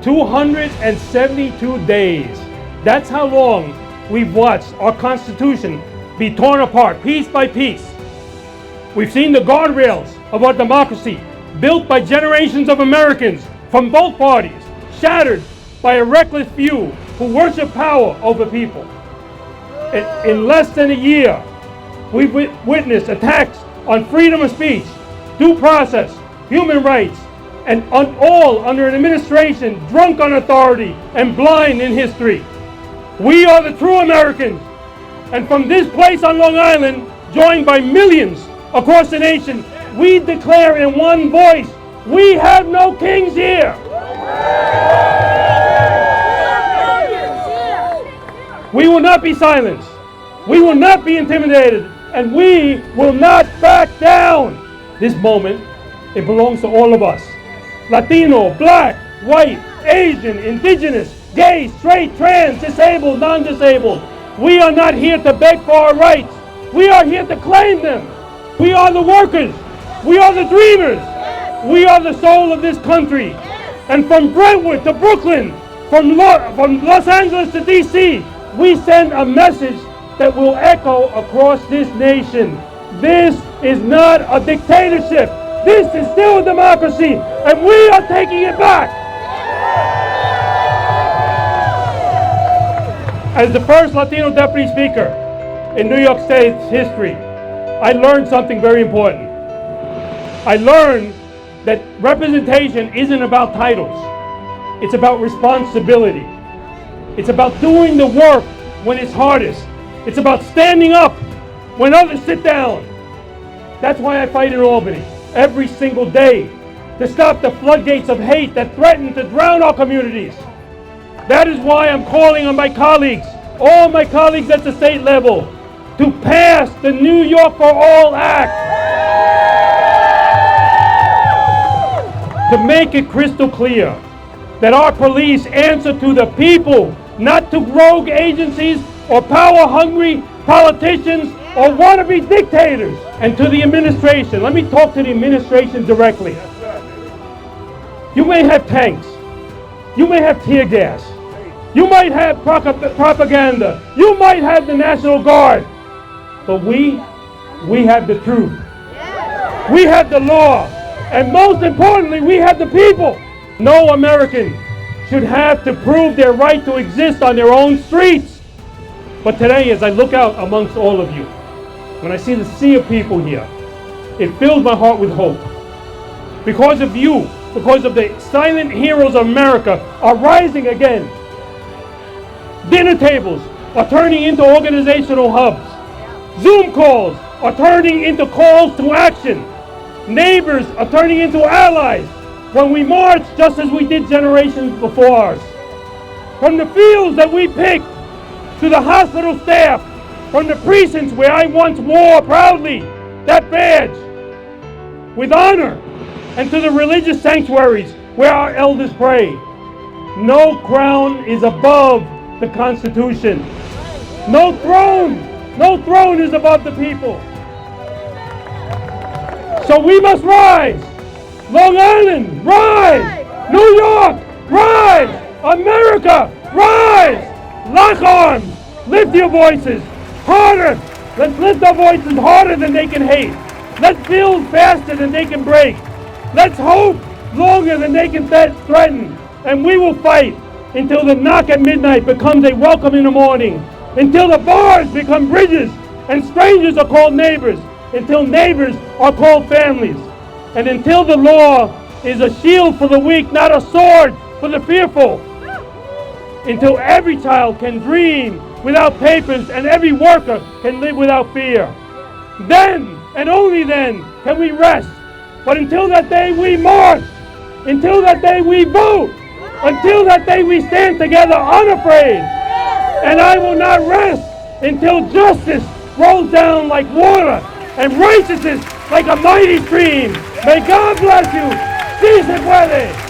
272 days. That's how long we've watched our Constitution be torn apart, piece by piece. We've seen the guardrails of our democracy, built by generations of Americans from both parties, shattered by a reckless few who worship power over people. In less than a year, we've witnessed attacks on freedom of speech, due process, human rights, and all under an administration drunk on authority and blind in history. We are the true Americans, and from this place on Long Island, joined by millions across the nation, we declare in one voice, we have no kings here. We will not be silenced. We will not be intimidated, and we will not back down. This moment, it belongs to all of us. Latino, black, white, Asian, indigenous, gay, straight, trans, disabled, non-disabled. We are not here to beg for our rights. We are here to claim them. We are the workers. We are the dreamers. We are the soul of this country. And from Brentwood to Brooklyn, from Los Angeles to DC, we send a message that will echo across this nation. This is not a dictatorship. This is still a democracy, and we are taking it back. As the first Latino Deputy Speaker in New York State's history, I learned something very important. I learned that representation isn't about titles. It's about responsibility. It's about doing the work when it's hardest. It's about standing up when others sit down. That's why I fight in Albany every single day, to stop the floodgates of hate that threaten to drown our communities. That is why I'm calling on my colleagues, all my colleagues at the state level, to pass the New York for All Act. To make it crystal clear that our police answer to the people, not to rogue agencies or power-hungry politicians or wannabe dictators. And to the administration, let me talk to the administration directly. You may have tanks, you may have tear gas, you might have propaganda, you might have the National Guard, but we have the truth. We have the law, and most importantly, we have the people. No American should have to prove their right to exist on their own streets. But today, as I look out amongst all of you, when I see the sea of people here, it fills my heart with hope. Because of you, because of the silent heroes of America are rising again. Dinner tables are turning into organizational hubs. Zoom calls are turning into calls to action. Neighbors are turning into allies when we march just as we did generations before us. From the fields that we picked to the hospital staff, from the precincts where I once wore proudly that badge with honor, and to the religious sanctuaries where our elders pray. No crown is above the Constitution. No throne is above the people. So we must rise. Long Island, rise. New York, rise. America, rise. Lock arms. Lift your voices. Harder. Let's lift our voices harder than they can hate. Let's build faster than they can break. Let's hope longer than they can threaten. And we will fight until the knock at midnight becomes a welcome in the morning. Until the bars become bridges and strangers are called neighbors. Until neighbors are called families. And until the law is a shield for the weak, not a sword for the fearful. Until every child can dream without papers and every worker can live without fear. Then, and only then, can we rest. But until that day we march. Until that day we vote. Until that day we stand together unafraid. And I will not rest until justice rolls down like water and righteousness like a mighty stream. May God bless you. Si se puede.